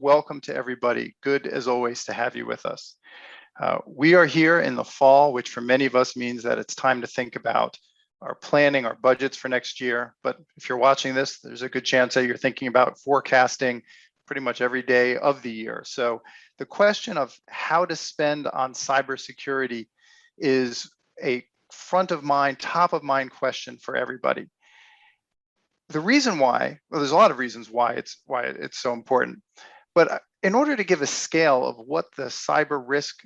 welcome to everybody. Good as always to have you with us. We are here in the fall, which for many of us means that it's time to think about our planning, our budgets for next year. But if you're watching this, there's a good chance that you're thinking about forecasting pretty much every day of the year. So the question of how to spend on cybersecurity is a front of mind, top of mind question for everybody. The reason why, well, there's a lot of reasons why it's so important, but in order to give a scale of what the cyber risk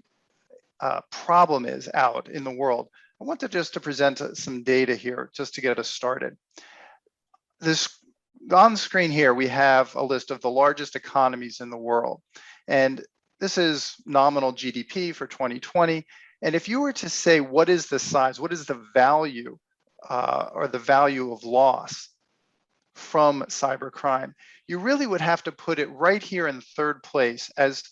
problem is out in the world, I want to just to present some data here just to get us started. This on screen here, we have a list of the largest economies in the world, and this is nominal GDP for 2020. And if you were to say, what is the size, what is the value or the value of loss from cybercrime, you really would have to put it right here in third place as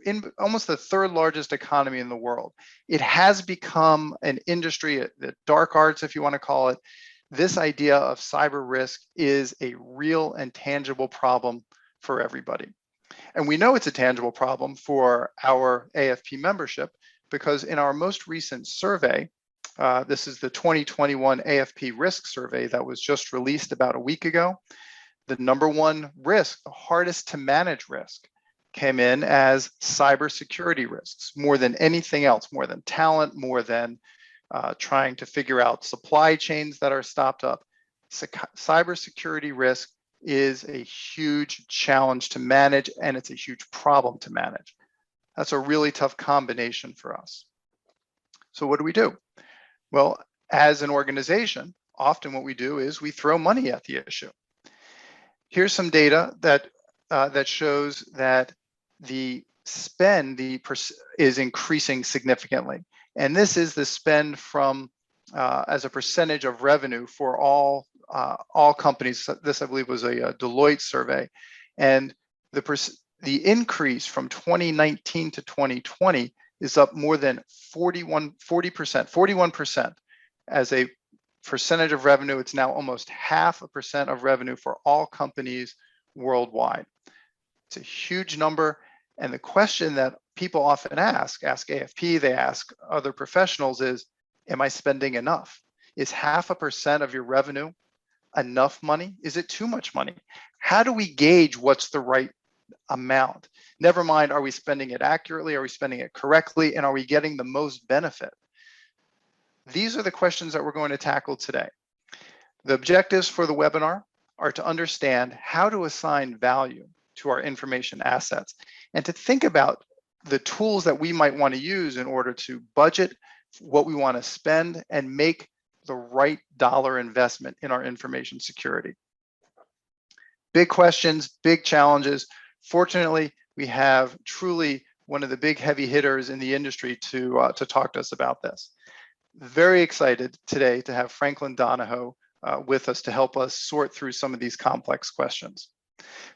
in almost the third largest economy in the world. It has become an industry, the dark arts, if you want to call it. This idea of cyber risk is a real and tangible problem for everybody. And we know it's a tangible problem for our AFP membership because in our most recent survey, this is the 2021 AFP risk survey that was just released about a week ago. The number one risk, the hardest to manage risk, came in as cybersecurity risks, more than anything else, more than talent, more than trying to figure out supply chains that are stopped up. Cybersecurity risk is a huge challenge to manage, and it's a huge problem to manage. That's a really tough combination for us. So what do? Well, as an organization, often what we do is we throw money at the issue. Here's some data that that shows that the spend is increasing significantly, and this is the spend from as a percentage of revenue for all companies. This, I believe, was a Deloitte survey, and the increase from 2019 to 2020 is up more than 41% as a percentage of revenue. It's now almost 0.5% of revenue for all companies worldwide. It's a huge number. And the question that people often ask AFP, they ask other professionals is, am I spending enough? Is 0.5% of your revenue enough money? Is it too much money? How do we gauge what's the right amount? Never mind, are we spending it accurately? Are we spending it correctly? And are we getting the most benefit? These are the questions that we're going to tackle today. The objectives for the webinar are to understand how to assign value to our information assets and to think about the tools that we might want to use in order to budget what we want to spend and make the right dollar investment in our information security. Big questions, big challenges. Fortunately, we have truly one of the big heavy hitters in the industry to talk to us about this. Very excited today to have Franklin Donahoe with us to help us sort through some of these complex questions.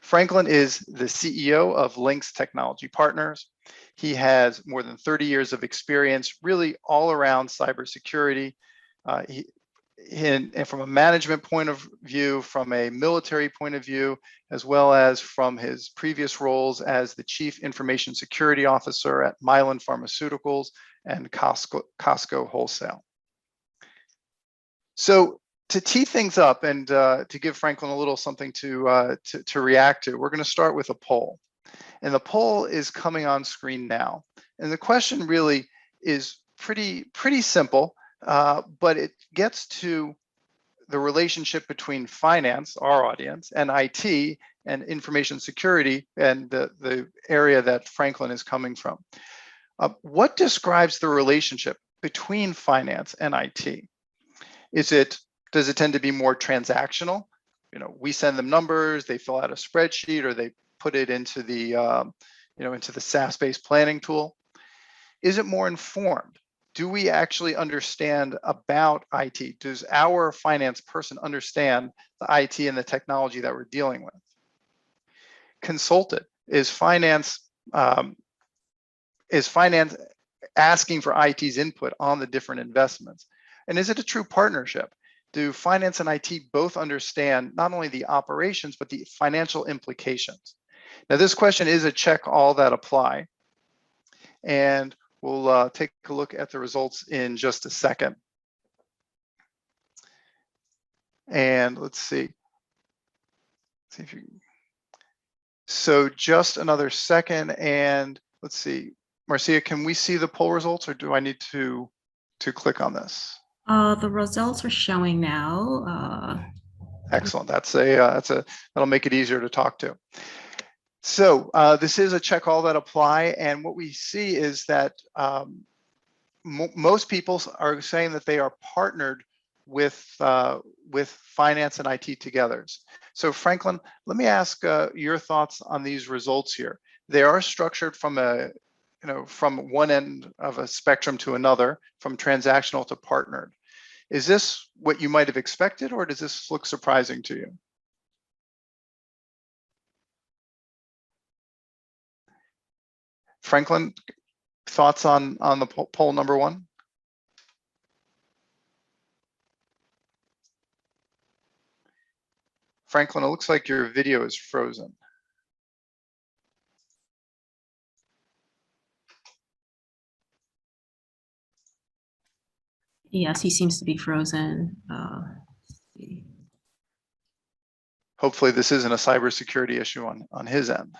Franklin is the CEO of Lynx Technology Partners. He has more than 30 years of experience really all around cybersecurity. And from a management point of view, from a military point of view, as well as from his previous roles as the Chief Information Security Officer at Mylan Pharmaceuticals and Costco Wholesale. So to tee things up and to give Franklin a little something to react to, we're going to start with a poll. And the poll is coming on screen now. And the question really is pretty simple. But it gets to the relationship between finance, our audience, and IT and information security and the area that Franklin is coming from. What describes the relationship between finance and IT? Does it tend to be more transactional? You know, we send them numbers, they fill out a spreadsheet, or they put it into the into the SaaS-based planning tool. Is it more informed? Do we actually understand about IT? Does our finance person understand the IT and the technology that we're dealing with? Consulted. Is finance asking for IT's input on the different investments? And is it a true partnership? Do finance and IT both understand not only the operations, but the financial implications? Now, this question is a check all that apply. And we'll take a look at the results in just a second. And let's see if you, so just another second, and let's see, Marcia, can we see the poll results, or do I need to click on this? The results are showing now. Excellent. That'll make it easier to talk to. So this is a check all that apply, and what we see is that most people are saying that they are partnered with finance and IT together. So Franklin, let me ask your thoughts on these results here. They are structured from from one end of a spectrum to another, from transactional to partnered. Is this what you might have expected, or does this look surprising to you? Franklin, thoughts on the poll number one? Franklin, it looks like your video is frozen. Yes, he seems to be frozen. Hopefully this isn't a cybersecurity issue on his end.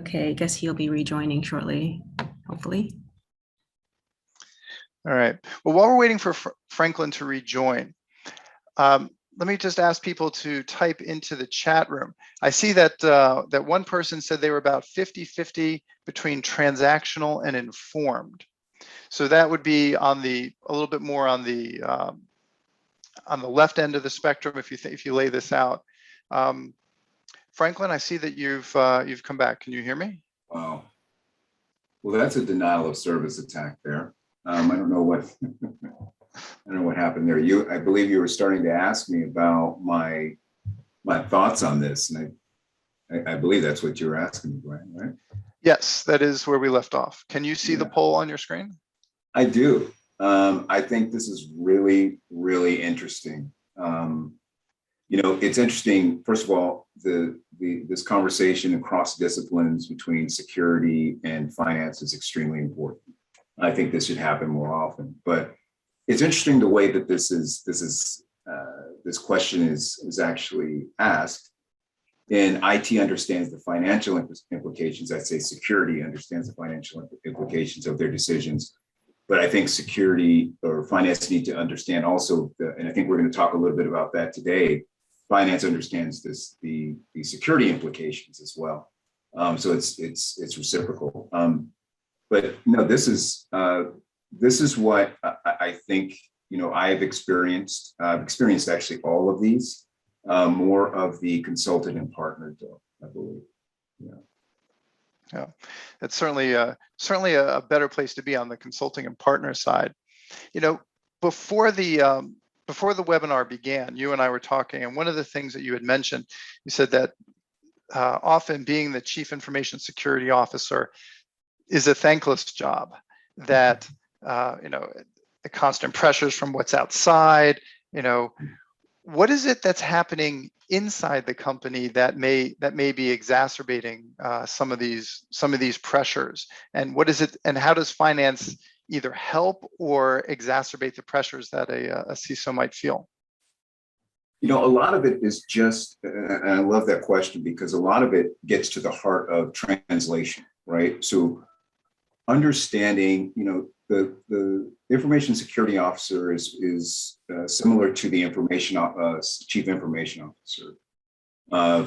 Okay, I guess he'll be rejoining shortly, hopefully. All right. Well, while we're waiting for Franklin to rejoin, let me just ask people to type into the chat room. I see that that one person said they were about 50-50 between transactional and informed. So that would be a little bit more on the left end of the spectrum if you lay this out. Franklin, I see that you've come back. Can you hear me? Wow. Well, that's a denial of service attack there. I don't know what I don't know what happened there. I believe you were starting to ask me about my thoughts on this, and I believe that's what you were asking me, Brian, right? Yes, that is where we left off. Can you see the poll on your screen? I do. I think this is really, really interesting. It's interesting. First of all, this conversation across disciplines between security and finance is extremely important. I think this should happen more often. But it's interesting the way that this question is actually asked. And IT understands the financial implications. I'd say security understands the financial implications of their decisions. But I think security or finance need to understand also, and I think we're going to talk a little bit about that today. Finance understands the security implications as well. So it's reciprocal. But no, this is what I think I've experienced. I've experienced actually all of these, more of the consultant and partnered, I believe. Yeah, it's certainly a better place to be on the consulting and partner side. Before the webinar began, you and I were talking, and one of the things that you had mentioned, you said that often being the Chief Information Security Officer is a thankless job, that the constant pressures from what's outside. What is it that's happening inside the company that may be exacerbating some of these pressures, and what is it, and how does finance either help or exacerbate the pressures that a CISO might feel? A lot of it is just, and I love that question because a lot of it gets to the heart of translation, right? So understanding, the information security officer is similar to the chief information officer,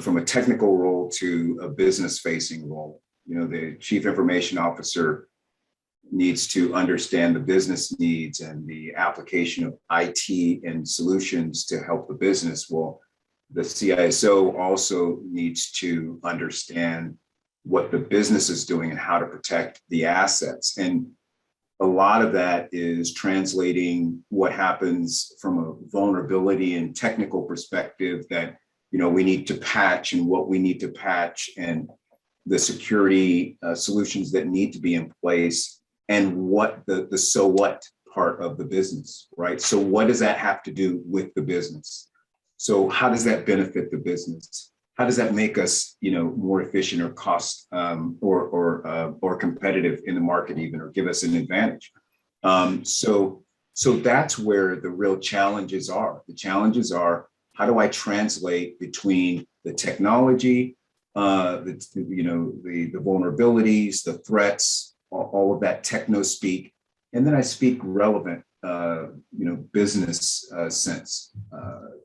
from a technical role to a business-facing role. The chief information officer needs to understand the business needs and the application of IT and solutions to help the business. Well, the CISO also needs to understand what the business is doing and how to protect the assets. And a lot of that is translating what happens from a vulnerability and technical perspective that, we need to patch and what we need to patch, and the security solutions that need to be in place, and what the so what part of the business, right? So what does that have to do with the business? So how does that benefit the business? How does that make us, more efficient or cost or competitive in the market even, or give us an advantage? So that's where the real challenges are. The challenges are, how do I translate between the technology, the vulnerabilities, the threats, all of that techno speak, and then I speak relevant, business sense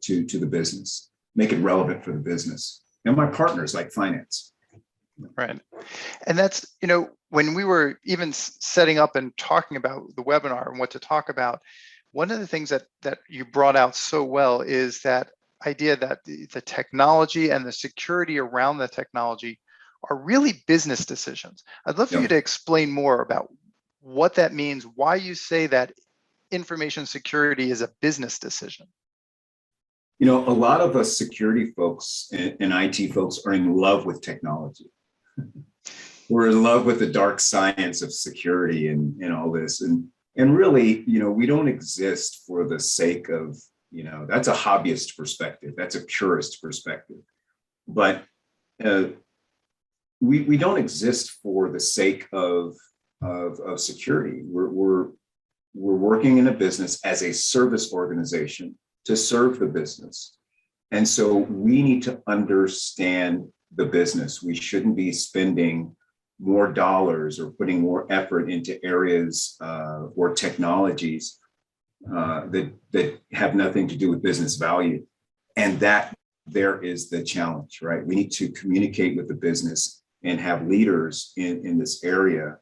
to the business, make it relevant for the business and my partners like finance. Right. And that's, when we were even setting up and talking about the webinar and what to talk about, one of the things that you brought out so well is that idea that the technology and the security around the technology are really business decisions. I'd love for you to explain more about what that means, why you say that information security is a business decision. A lot of us security folks and IT folks are in love with technology. We're in love with the dark science of security and all this. And really, we don't exist for the sake of, that's a hobbyist perspective. That's a purist perspective. But we don't exist for the sake of security. We're working in a business as a service organization to serve the business. And so we need to understand the business. We shouldn't be spending more dollars or putting more effort into areas or technologies that have nothing to do with business value. And that there is the challenge, right? We need to communicate with the business and have leaders in this area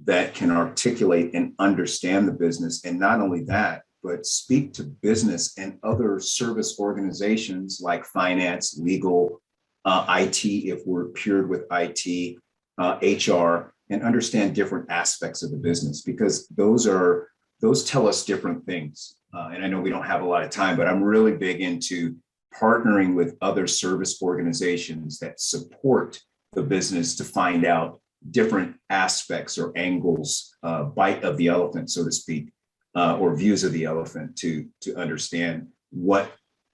that can articulate and understand the business. And not only that, but speak to business and other service organizations like finance, legal, IT, if we're paired with IT, HR, and understand different aspects of the business, because those tell us different things. And I know we don't have a lot of time, but I'm really big into partnering with other service organizations that support the business to find out different aspects or angles, bite of the elephant, so to speak, or views of the elephant to understand what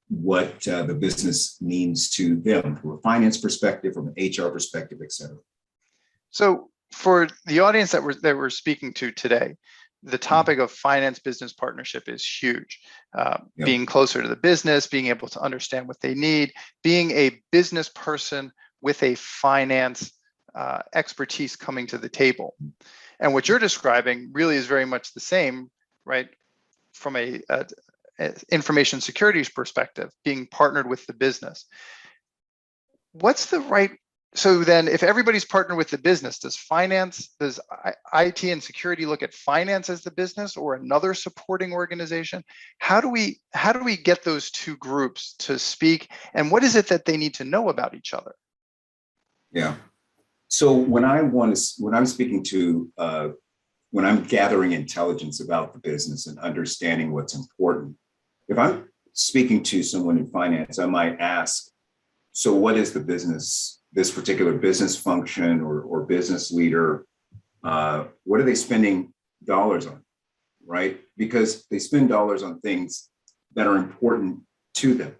the business means to them from a finance perspective, from an HR perspective, et cetera. So for the audience that we're speaking to today, the topic of finance business partnership is huge. Being closer to the business, being able to understand what they need, being a business person with a finance expertise coming to the table. And what you're describing really is very much the same, right? From a information security perspective, being partnered with the business. What's the right? So then if everybody's partnered with the business, does IT and security look at finance as the business or another supporting organization? How do we get those two groups to speak? And what is it that they need to know about each other? Yeah. So when I'm speaking to, when I'm gathering intelligence about the business and understanding what's important, if I'm speaking to someone in finance, I might ask, so what is the business, this particular business function or business leader, what are they spending dollars on, right? Because they spend dollars on things that are important to them.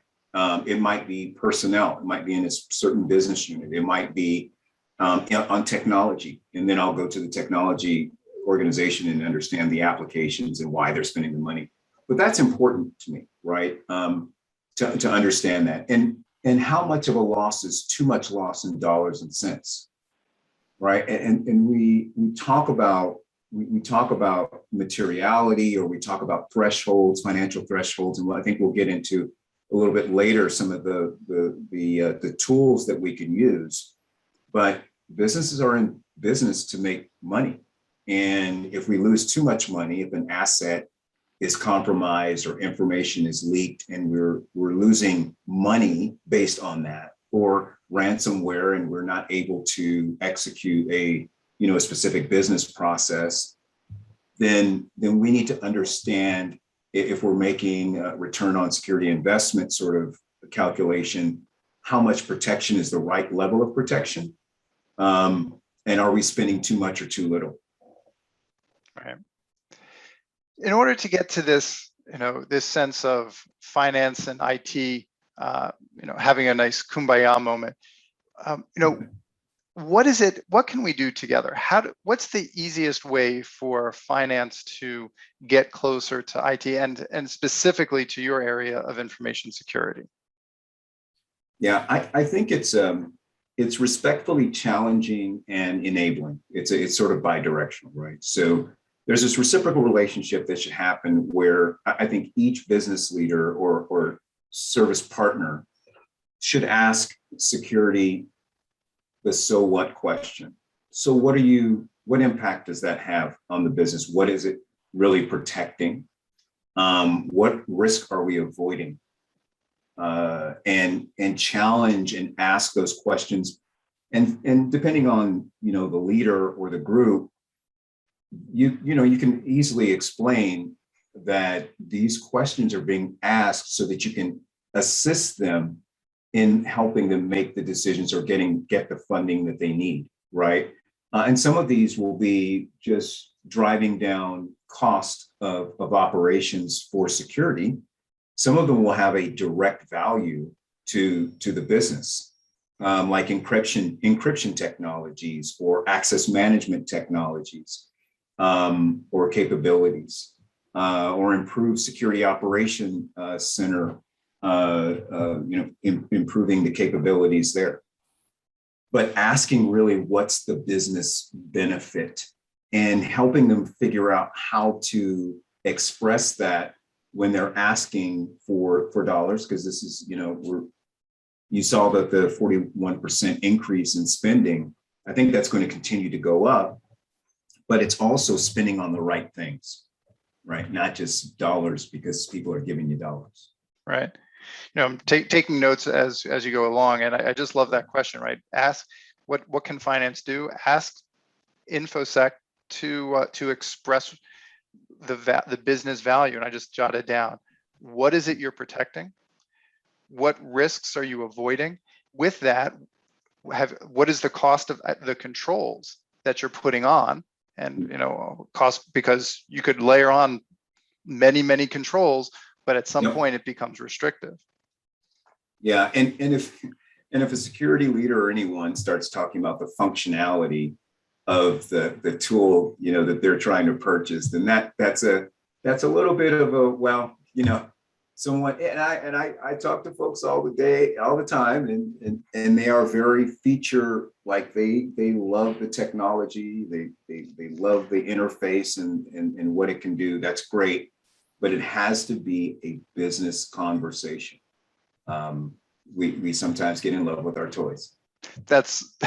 It might be personnel, it might be in a certain business unit, it might be on technology. And then I'll go to the technology organization and understand the applications and why they're spending the money. But that's important to me, right? To understand that. And how much of a loss is too much loss in dollars and cents, right? And we talk about materiality, or we talk about thresholds, financial thresholds, and I think we'll get into a little bit later some of the tools that we can use. But businesses are in business to make money, and if we lose too much money, if an asset is compromised or information is leaked and we're losing money based on that, or ransomware, and we're not able to execute a specific business process, then we need to understand, if we're making a return on security investment sort of calculation, how much protection is the right level of protection, and are we spending too much or too little? Right. In order to get to this, this sense of finance and IT having a nice kumbaya moment. What is it? What can we do together? What's the easiest way for finance to get closer to IT and specifically to your area of information security? Yeah, I think it's respectfully challenging and enabling. It's sort of bi-directional, right? So there's this reciprocal relationship that should happen where I think each business leader or service partner should ask security the so what question. So what impact does that have on the business? What is it really protecting? What risk are we avoiding? And challenge and ask those questions. And depending on, the leader or the group, you can easily explain that these questions are being asked so that you can assist them in helping them make the decisions or get the funding that they need, right? And some of these will be just driving down cost of operations for security. Some of them will have a direct value to the business, like encryption technologies or access management technologies, or capabilities, or improved security operation center, improving the capabilities there. But asking really what's the business benefit and helping them figure out how to express that when they're asking for dollars, because this is, you saw that the 41% increase in spending, I think that's going to continue to go up, but it's also spending on the right things, right? Not just dollars because people are giving you dollars. Right. I'm taking notes as you go along, and I just love that question, right? Ask what can finance do? Ask InfoSec to express the business value, and I just jotted down. What is it you're protecting? What risks are you avoiding? With that, what is the cost of the controls that you're putting on? And cost, because you could layer on many controls, but at some point it becomes restrictive. Yeah, and if a security leader or anyone starts talking about the functionality of the tool, that they're trying to purchase, then that's a little bit of a, someone, and I talk to folks all the time, and they are very feature, like they love the technology, they love the interface and what it can do. That's great, but it has to be a business conversation. We sometimes get in love with our toys. That's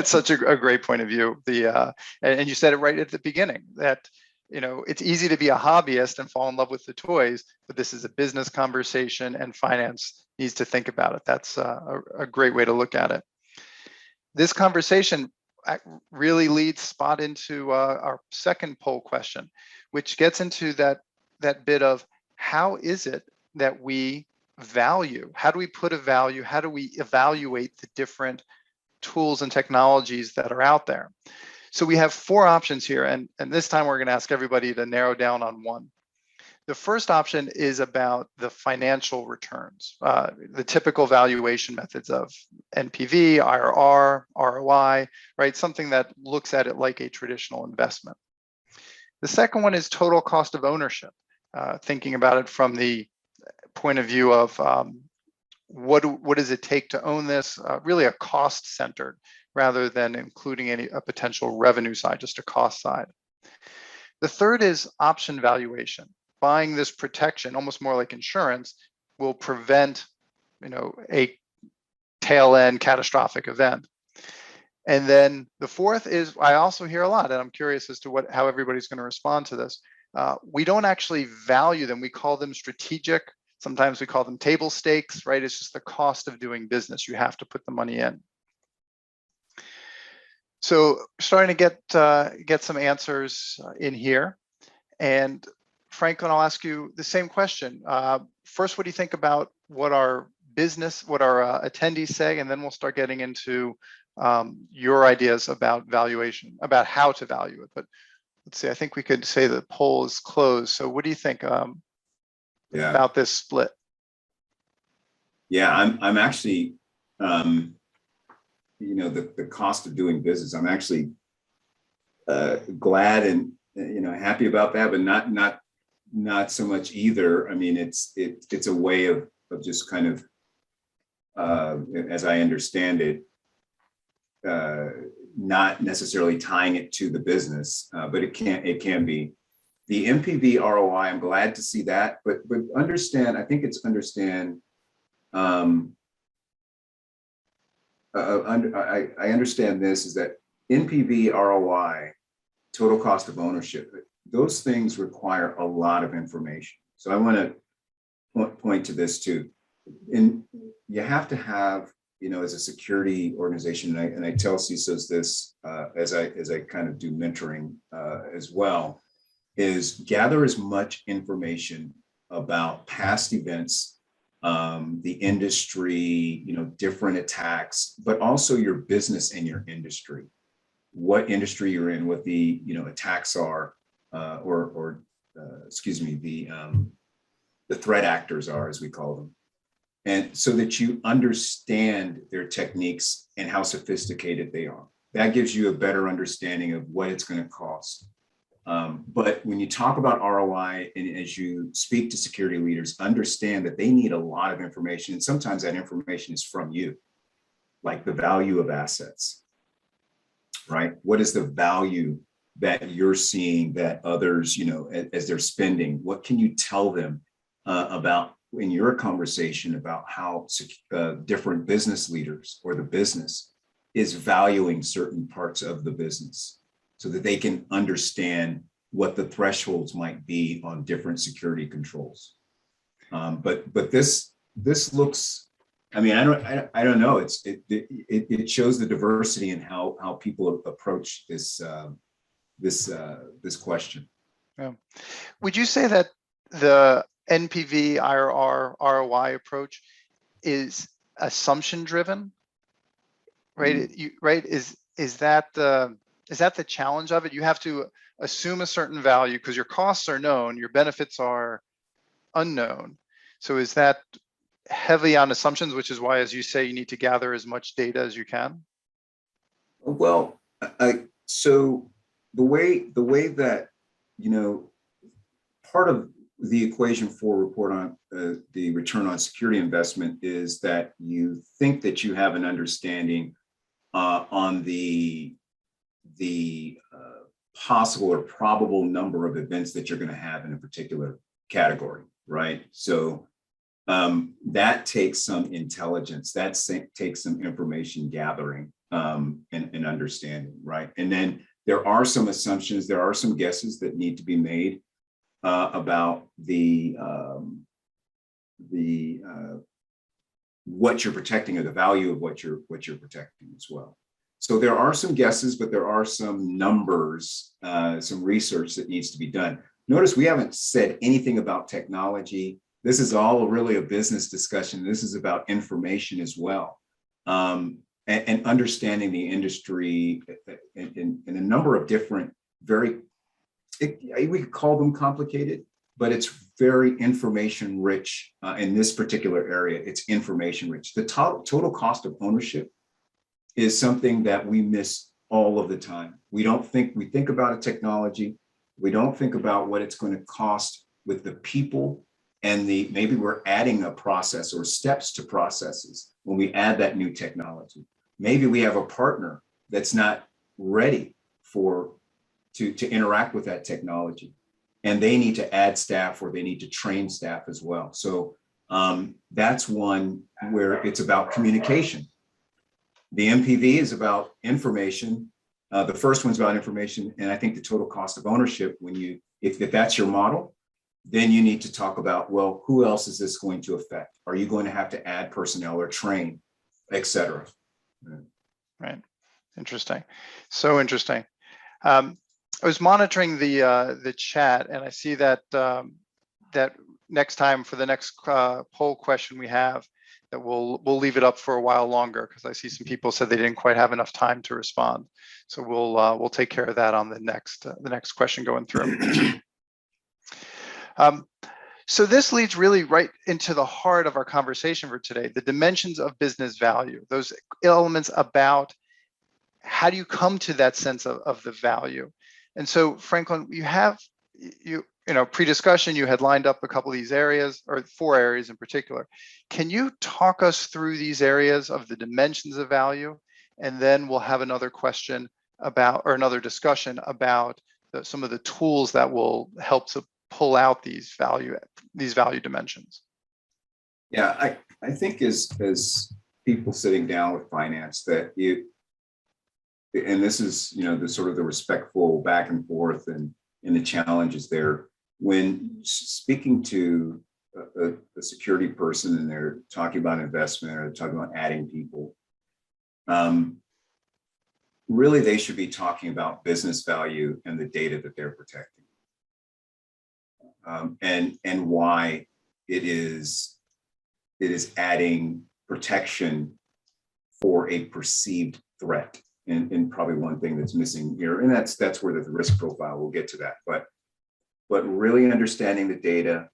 such a great point of view. And you said it right at the beginning that it's easy to be a hobbyist and fall in love with the toys, but this is a business conversation, and finance needs to think about it. That's a great way to look at it. This conversation really leads spot into our second poll question, which gets into that bit of how is it that we value? How do we put a value? How do we evaluate the different tools and technologies that are out there? So we have 4 options here, and this time we're going to ask everybody to narrow down on one. The first option is about the financial returns, the typical valuation methods of NPV, IRR, ROI, right? Something that looks at it like a traditional investment. The second one is total cost of ownership, thinking about it from the point of view of what does it take to own this, really a cost centered rather than including a potential revenue side, just a cost side. The third is option valuation. Buying this protection, almost more like insurance, will prevent a tail end catastrophic event. And then the fourth is, I also hear a lot, and I'm curious as to how everybody's going to respond to this. We don't actually value them. We call them strategic. Sometimes we call them table stakes, right? It's just the cost of doing business. You have to put the money in. So starting to get some answers in here. And Franklin, I'll ask you the same question. First, what do you think about what our attendees say? And then we'll start getting into your ideas about valuation, about how to value it. But let's see, I think we could say the poll is closed. So what do you think about this split? Yeah, I'm actually, the cost of doing business, I'm actually glad and, happy about that, but not so much either. I mean, it's a way of just kind of, as I understand it, not necessarily tying it to the business, but it can be. The NPV ROI, I'm glad to see that, but understand, I think it's understand, I understand this is that NPV ROI, total cost of ownership, those things require a lot of information. So I want to point to this too. And you have to have, as a security organization, and I tell CISOs this as I kind of do mentoring as well, is gather as much information about past events, the industry, different attacks, but also your business and your industry, what industry you're in, what the attacks are, excuse me, the threat actors are, as we call them, and so that you understand their techniques and how sophisticated they are. That gives you a better understanding of what it's going to cost. But when you talk about ROI, and as you speak to security leaders, understand that they need a lot of information. And sometimes that information is from you, like the value of assets, right? What is the value that you're seeing that others, as they're spending? What can you tell them about in your conversation about how different business leaders or the business is valuing certain parts of the business, so that they can understand what the thresholds might be on different security controls. But this looks, I mean, I don't know. It shows the diversity in how people approach this question. Yeah. Would you say that the NPV, IRR, ROI approach is assumption driven? Right? Right? Is that the challenge of it? You have to assume a certain value because your costs are known, your benefits are unknown. So is that heavy on assumptions, which is why, as you say, you need to gather as much data as you can? Well, so the way that, part of the equation for report on the return on security investment is that you think that you have an understanding on the possible or probable number of events that you're going to have in a particular category, right? So that takes some intelligence, that takes some information gathering and understanding, right? And then there are some assumptions, there are some guesses that need to be made about what you're protecting or the value of what you're protecting as well. So there are some guesses, but there are some numbers, some research that needs to be done. Notice we haven't said anything about technology. This is all really a business discussion. This is about information as well, and understanding the industry in a number of different, we could call them complicated, but it's very information rich in this particular area. It's information rich. The total cost of ownership is something that we miss all of the time. We think about a technology. We don't think about what it's going to cost with the people and maybe we're adding a process or steps to processes when we add that new technology. Maybe we have a partner that's not ready to interact with that technology, and they need to add staff or they need to train staff as well. So that's one where it's about communication. The NPV is about information. The first one's about information, and I think the total cost of ownership, if that's your model, then you need to talk about, well, who else is this going to affect? Are you going to have to add personnel or train, et cetera? Right. Interesting. So interesting. I was monitoring the chat, and I see that that next time for the next poll question we have, that we'll leave it up for a while longer because I see some people said they didn't quite have enough time to respond. So we'll take care of that on the next question going through. So this leads really right into the heart of our conversation for today, the dimensions of business value, those elements about how do you come to that sense of the value. And so Franklin, you know, pre-discussion, you had lined up a couple of these areas, or 4 areas in particular. Can you talk us through these areas of the dimensions of value? And then we'll have another question about, or another discussion about some of the tools that will help to pull out these value dimensions. Yeah, I think as people sitting down with finance that and this is, you know, the sort of the respectful back and forth and the challenges there. When speaking to a security person and they're talking about investment or they're talking about adding people, really they should be talking about business value and the data that they're protecting, and why it is adding protection for a perceived threat. And probably one thing that's missing here, and that's where the risk profile, we'll get to that, but really understanding the data,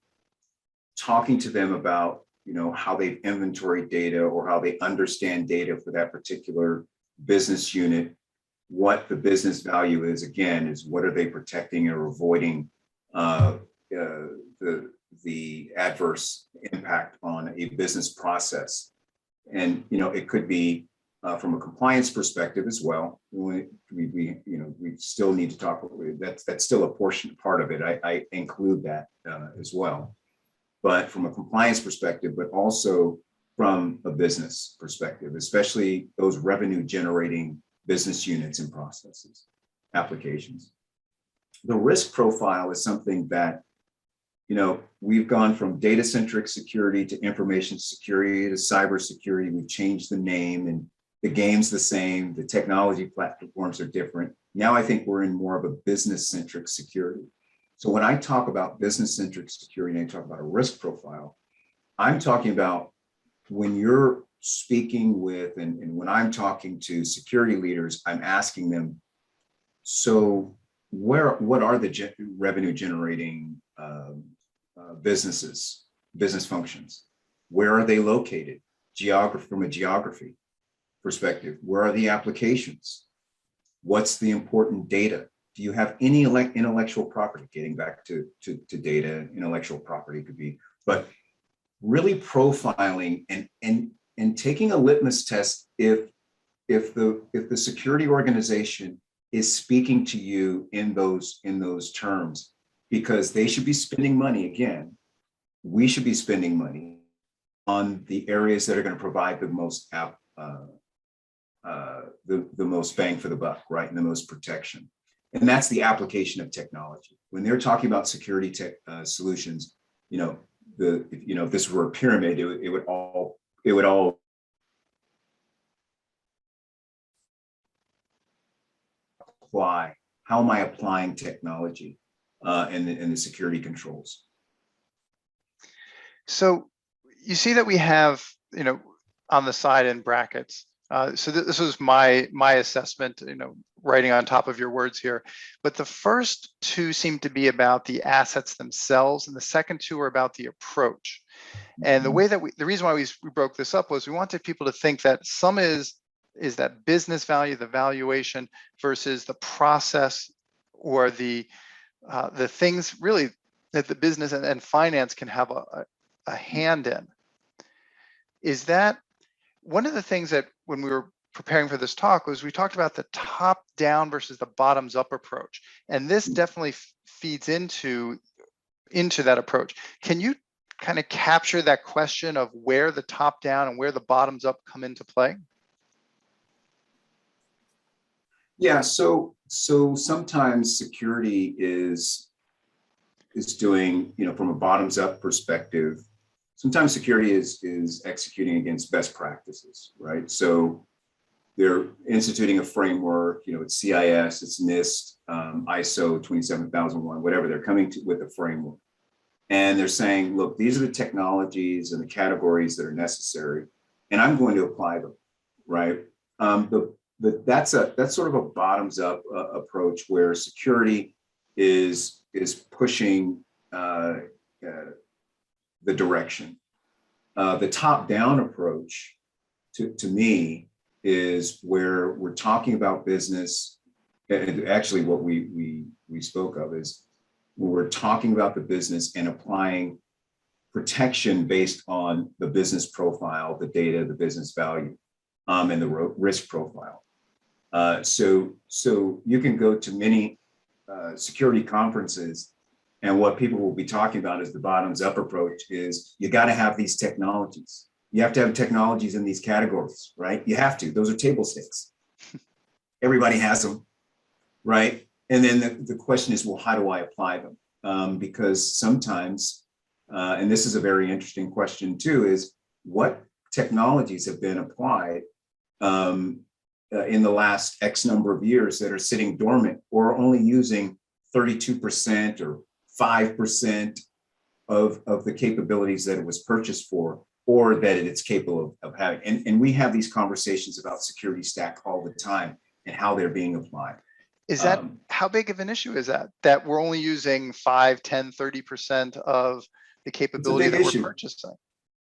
talking to them about, you know, how they've inventoried data or how they understand data for that particular business unit, what the business value is, again, is what are they protecting or avoiding the adverse impact on a business process. And, you know, it could be from a compliance perspective as well. We still need to talk. That's still a part of it. I include that as well. But from a compliance perspective, but also from a business perspective, especially those revenue generating business units and processes, applications. The risk profile is something that, you know, we've gone from data-centric security to information security to cyber security. We've changed the name and the game's the same. The technology platforms are different. Now I think we're in more of a business-centric security. So when I talk about business-centric security and I talk about a risk profile, I'm talking about when you're speaking with, and when I'm talking to security leaders, I'm asking them, so what are the revenue generating business functions? Where are they located? From a geography perspective, where are the applications? What's the important data? Do you have any intellectual property? Getting back to data, intellectual property could be, but really profiling and taking a litmus test if the security organization is speaking to you in those terms, because they should be spending money. Again, we should be spending money on the areas that are going to provide the most the most bang for the buck, right, and the most protection. And that's the application of technology. When they're talking about security tech solutions, you know, if this were a pyramid, it would all apply. How am I applying technology and the security controls? So you see that we have, you know, on the side in brackets. So this was my assessment, you know, writing on top of your words here. But the first 2 seem to be about the assets themselves, and the second 2 are about the approach. And the way that the reason why we broke this up was we wanted people to think that some is that business value, the valuation, versus the process or the things really that the business and finance can have a hand in. Is that one of the things that when we were preparing for this talk was we talked about the top down versus the bottoms up approach. And this definitely feeds into that approach. Can you kind of capture that question of where the top down and where the bottoms up come into play? Yeah, so sometimes security is doing, you know, from a bottoms up perspective, sometimes security is executing against best practices, right? So they're instituting a framework, you know, it's CIS, it's NIST, ISO 27001, whatever, they're coming with a framework. And they're saying, look, these are the technologies and the categories that are necessary, and I'm going to apply them, right? That's sort of a bottoms up approach where security is pushing the direction. The top-down approach to me is where we're talking about business. And actually what we spoke of is when we're talking about the business and applying protection based on the business profile, the data, the business value, and the risk profile. So you can go to many security conferences, and what people will be talking about is the bottoms up approach is you got to have these technologies. You have to have technologies in these categories, right? You have to. Those are table stakes. Everybody has them, right? And then the question is, well, how do I apply them? Because sometimes, and this is a very interesting question too, is what technologies have been applied in the last X number of years that are sitting dormant or only using 32% or 5% of the capabilities that it was purchased for, or that it's capable of having. And we have these conversations about security stack all the time and how they're being applied. Is that, how big of an issue is that we're only using 5, 10, 30% of the capability that we're purchasing?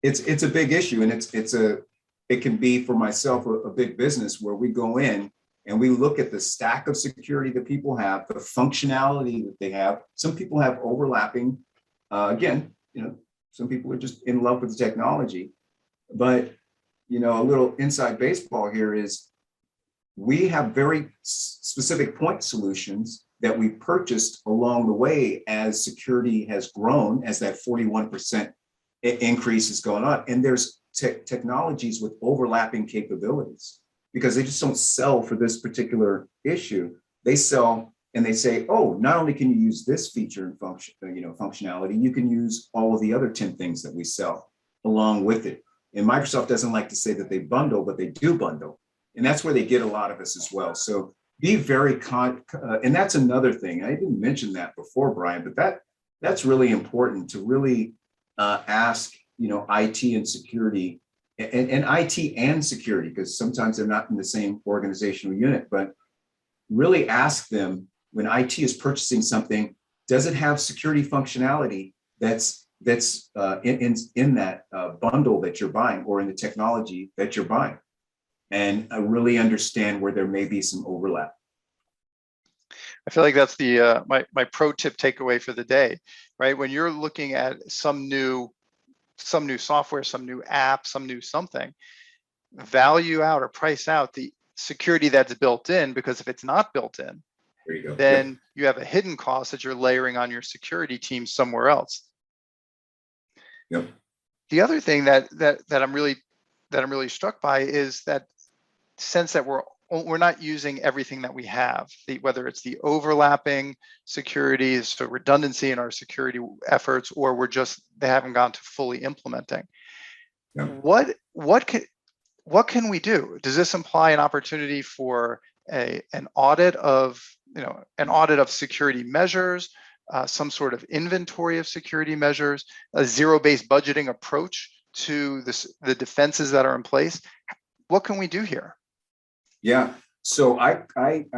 It's a big issue, and it can be for myself a big business where we go in and we look at the stack of security that people have, the functionality that they have. Some people have overlapping. Again, some people are just in love with the technology, but a little inside baseball here is we have very specific point solutions that we purchased along the way as security has grown, as that 41% increase is going on. And there's technologies with overlapping capabilities because they just don't sell for this particular issue. They sell and they say, oh, not only can you use this feature and function, functionality, you can use all of the other 10 things that we sell along with it. And Microsoft doesn't like to say that they bundle, but they do bundle. And that's where they get a lot of us as well. So be very, and that's another thing. I didn't mention that before, Brian, but that's really important to really ask, IT and security, and IT and security, because sometimes they're not in the same organizational unit, but really ask them when IT is purchasing something, does it have security functionality that's in that bundle that you're buying or in the technology that you're buying? And really understand where there may be some overlap. I feel like that's the my pro tip takeaway for the day, right? When you're looking at some new software, some new app, some new something, value out or price out the security that's built in, because if it's not built in, there you go. then you have a hidden cost that you're layering on your security team somewhere else. Yep. The other thing that I'm really struck by is that sense that we're not using everything that we have, whether it's the overlapping security, so redundancy in our security efforts, or they haven't gone to fully implementing. Yeah. What can we do? Does this imply an opportunity for an audit of security measures, some sort of inventory of security measures, a zero-based budgeting approach to the defenses that are in place? What can we do here? Yeah, so I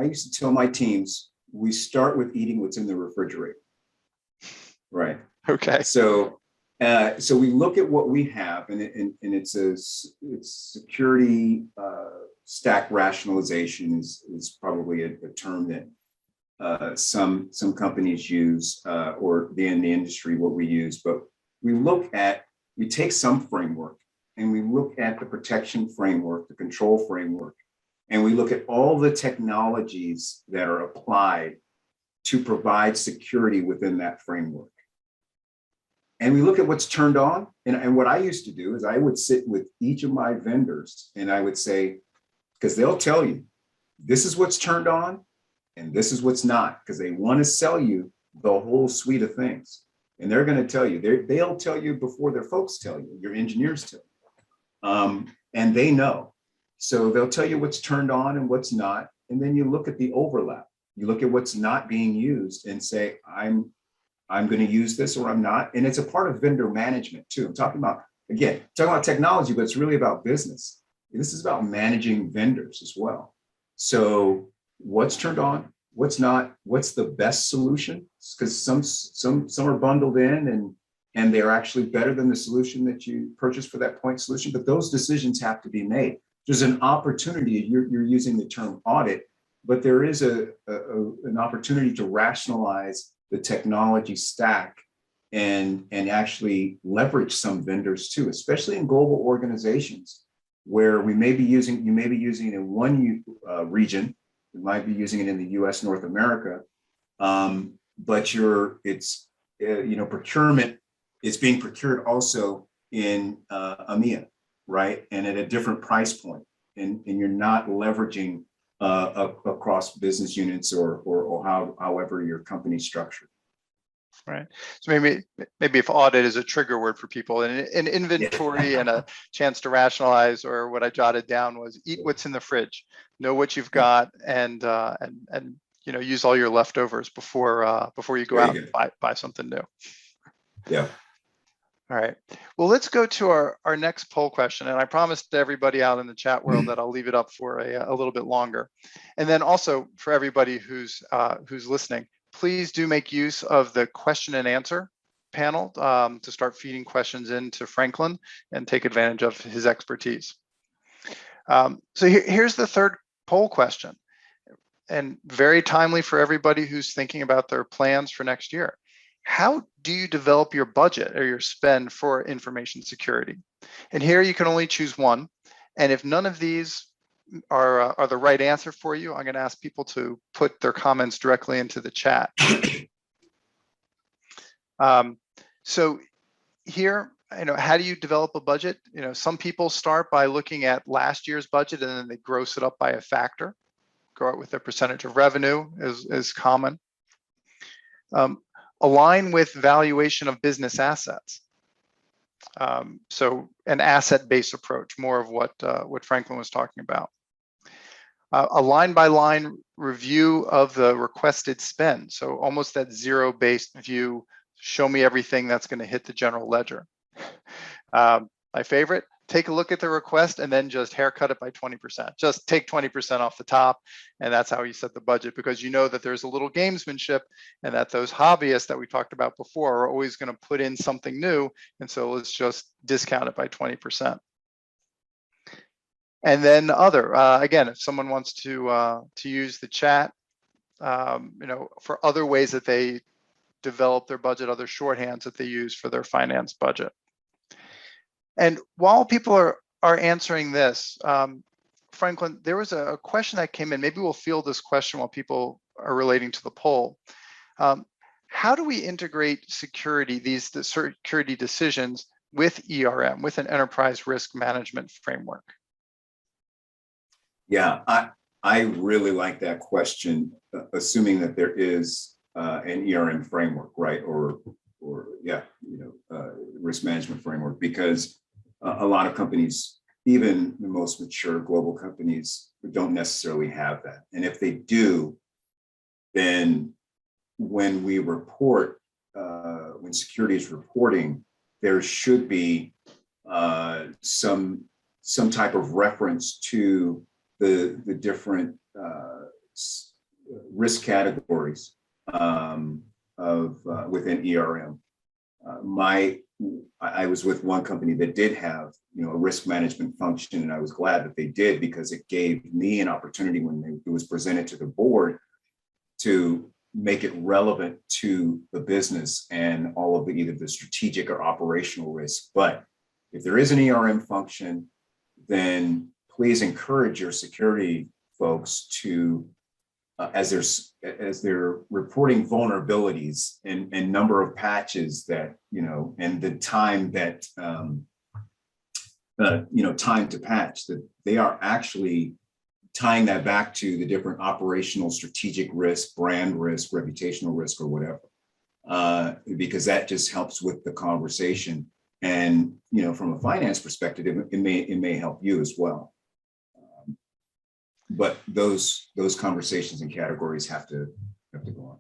used to tell my teams, we start with eating what's in the refrigerator, right? Okay. So we look at what we have, and it's security stack rationalization is probably a term that some companies use, or in the industry what we use. But we take some framework and we look at the protection framework, the control framework, and we look at all the technologies that are applied to provide security within that framework. And we look at what's turned on. And what I used to do is I would sit with each of my vendors and I would say, because they'll tell you, this is what's turned on and this is what's not, because they want to sell you the whole suite of things. And they're going to tell you, they'll tell you before their folks tell you, your engineers tell you. And they know. So they'll tell you what's turned on and what's not. And then you look at the overlap. You look at what's not being used and say, I'm going to use this or I'm not. And it's a part of vendor management too. I'm talking about technology, but it's really about business. This is about managing vendors as well. So what's turned on, what's not, what's the best solution? Because some are bundled in and they're actually better than the solution that you purchased for that point solution. But those decisions have to be made. There's an opportunity, you're using the term audit, but there is an opportunity to rationalize the technology stack and actually leverage some vendors too, especially in global organizations where you may be using it in one region, you might be using it in the US, North America, but procurement is being procured also in EMEA, right? And at a different price point, and you're not leveraging across business units or however your company's structured. Right. So maybe if audit is a trigger word for people, and an inventory and a chance to rationalize, or what I jotted down was eat what's in the fridge, know what you've got, and use all your leftovers before you go out and buy something new. Yeah. All right. Well, let's go to our next poll question. And I promised everybody out in the chat world that I'll leave it up for a little bit longer. And then also for everybody who's listening, please do make use of the question and answer panel to start feeding questions into Franklin and take advantage of his expertise. So here's the third poll question, and very timely for everybody who's thinking about their plans for next year. How do you develop your budget or your spend for information security? And here you can only choose one. And if none of these are the right answer for you, I'm going to ask people to put their comments directly into the chat. So here, how do you develop a budget? Some people start by looking at last year's budget and then they gross it up by a factor. Go out with a percentage of revenue is common. Align with valuation of business assets. So an asset-based approach, more of what Franklin was talking about. A line-by-line review of the requested spend. So almost that zero-based view, show me everything that's going to hit the general ledger. My favorite, take a look at the request and then just haircut it by 20%. Just take 20% off the top, and that's how you set the budget, because you know that there's a little gamesmanship and that those hobbyists that we talked about before are always going to put in something new, and so let's just discount it by 20%. And then other, again, if someone wants to use the chat, for other ways that they develop their budget, other shorthands that they use for their finance budget. And while people are answering this, Franklin, there was a question that came in. Maybe we'll field this question while people are relating to the poll. How do we integrate the security decisions with ERM, with an enterprise risk management framework? Yeah, I really like that question, assuming that there is an ERM framework, right? Or risk management framework, because a lot of companies, even the most mature global companies, don't necessarily have that. And if they do, then when we report, when security is reporting, there should be some type of reference to the different risk categories within ERM. I was with one company that did have, a risk management function, and I was glad that they did, because it gave me an opportunity when it was presented to the board to make it relevant to the business and all of either the strategic or operational risk. But if there is an ERM function, then please encourage your security folks to, as they're reporting vulnerabilities and number of patches that, and the time that, time to patch, that they are actually tying that back to the different operational, strategic risk, brand risk, reputational risk, or whatever, because that just helps with the conversation. And, from a finance perspective, it may help you as well. But those conversations and categories have to go on.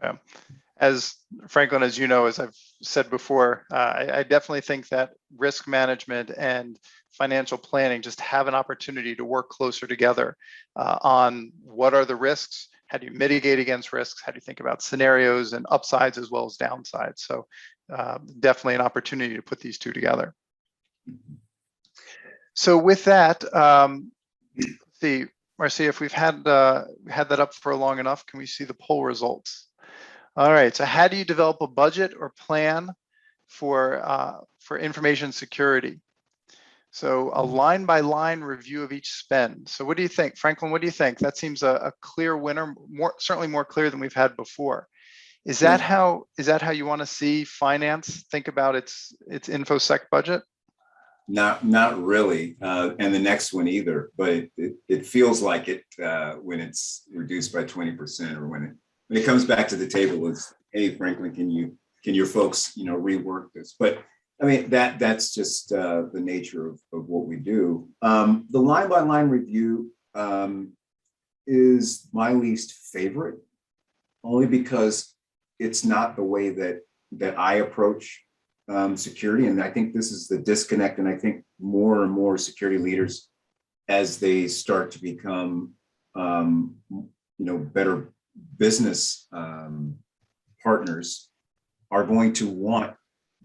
Yeah. As Franklin, as you know, as I've said before, I definitely think that risk management and financial planning just have an opportunity to work closer together on what are the risks, How do you mitigate against risks? How do you think about scenarios and upsides as well as downsides? So definitely an opportunity to put these two together. So with that, let's see, Marcia, if we've had that up for long enough, can we see the poll results? All right, so how do you develop a budget or plan for information security? So a line by line review of each spend. So what do you think, Franklin? What do you think? That seems a clear winner, certainly more clear than we've had before. Is that how you want to see finance think about its InfoSec budget? Not really, and the next one either. But it feels like it when it's reduced by 20%, or when it comes back to the table is, hey, Franklin, can your folks rework this? But I mean that's just the nature of what we do. The line by line review is my least favorite, only because it's not the way that I approach security. And I think this is the disconnect. And I think more and more security leaders, as they start to become, better business partners, are going to want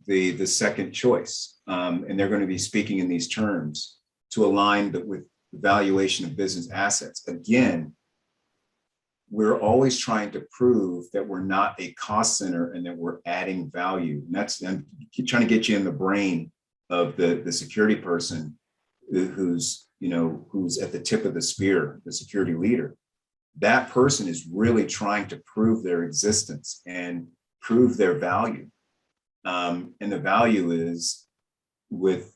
the second choice. And they're going to be speaking in these terms to align with the valuation of business assets. Again, we're always trying to prove that we're not a cost center and that we're adding value. And I'm trying to get you in the brain of the security person who's at the tip of the spear, the security leader. That person is really trying to prove their existence and prove their value. And the value is with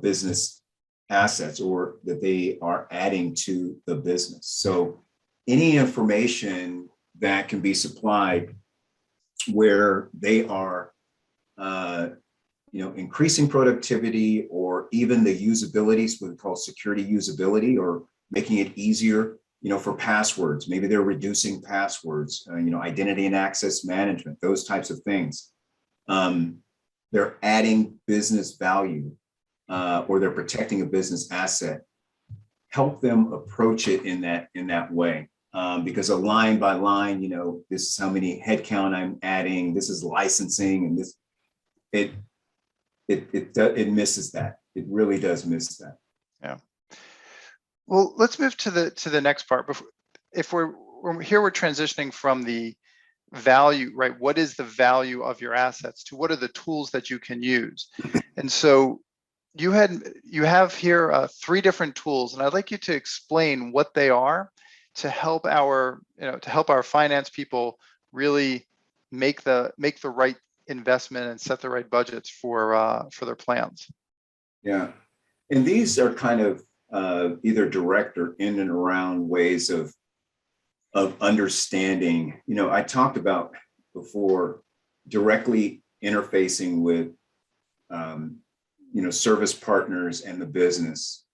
business assets, or that they are adding to the business. So any information that can be supplied where they are, increasing productivity, or even the usability, what we call security usability, or making it easier, for passwords. Maybe they're reducing passwords, identity and access management, those types of things. They're adding business value, or they're protecting a business asset. Help them approach it in that way. Because a line by line, this is how many headcount I'm adding, this is licensing, and this, it misses that. It really does miss that. Yeah. Well, let's move to the next part. If we're transitioning from the value, right? What is the value of your assets to what are the tools that you can use? And so you have here 3 different tools, and I'd like you to explain what they are, to help our finance people really make the right investment and set the right budgets for their plans. Yeah, and these are kind of either direct or in and around ways of understanding. I talked about before directly interfacing with service partners and the business,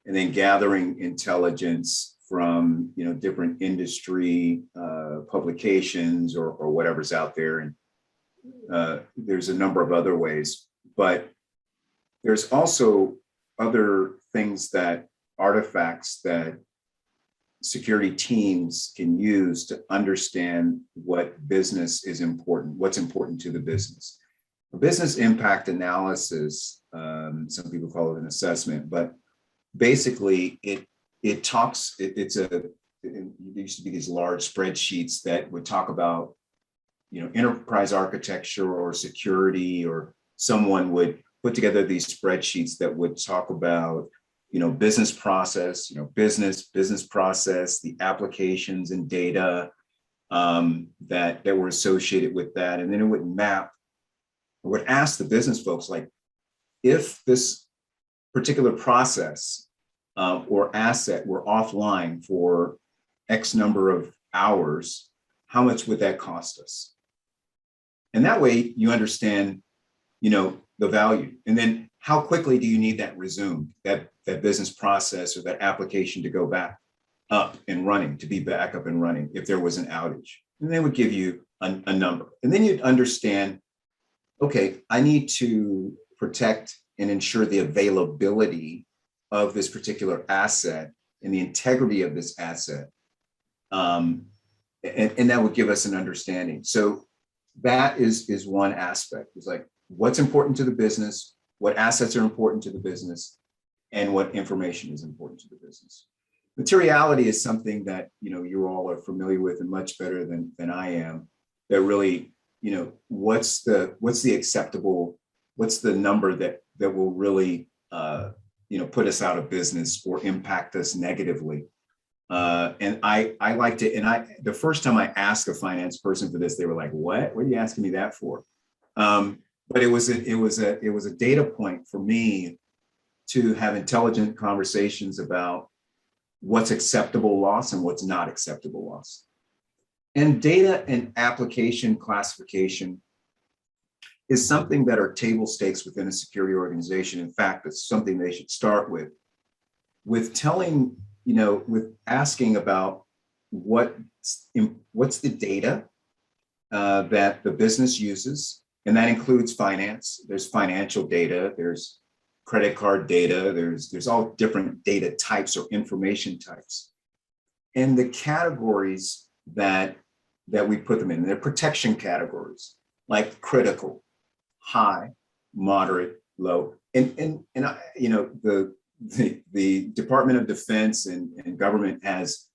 and then gathering intelligence from different industry publications or whatever's out there. And there's a number of other ways, but there's also other things, artifacts that security teams can use to understand what business is important, what's important to the business. A business impact analysis, some people call it an assessment, but basically there used to be these large spreadsheets that would talk about, enterprise architecture or security, or someone would put together these spreadsheets that would talk about, business process, business process, the applications and data that were associated with that. And then it would ask the business folks, like, if this particular process or asset were offline for X number of hours, how much would that cost us? And that way you understand, the value. And then how quickly do you need that resumed, that business process or that application to go back up and running, to be back up and running if there was an outage? And they would give you a number. And then you'd understand, okay, I need to protect and ensure the availability of this particular asset and the integrity of this asset. And and that would give us an understanding. So that is one aspect. It's like what's important to the business, what assets are important to the business, and what information is important to the business. Materiality is something that you all are familiar with and much better than I am. That really, what's the acceptable, what's the number that will really put us out of business or impact us negatively. And I like to, and the first time I asked a finance person for this, they were like, what are you asking me that for? But it was a data point for me to have intelligent conversations about what's acceptable loss and what's not acceptable loss. And data and application classification is something that are table stakes within a security organization. In fact, it's something they should start with telling, with asking about what's the data that the business uses. And that includes finance. There's financial data, there's credit card data, there's all different data types or information types. And the categories that we put them in, they're protection categories, like critical, high, moderate, low. And the Department of Defense and government has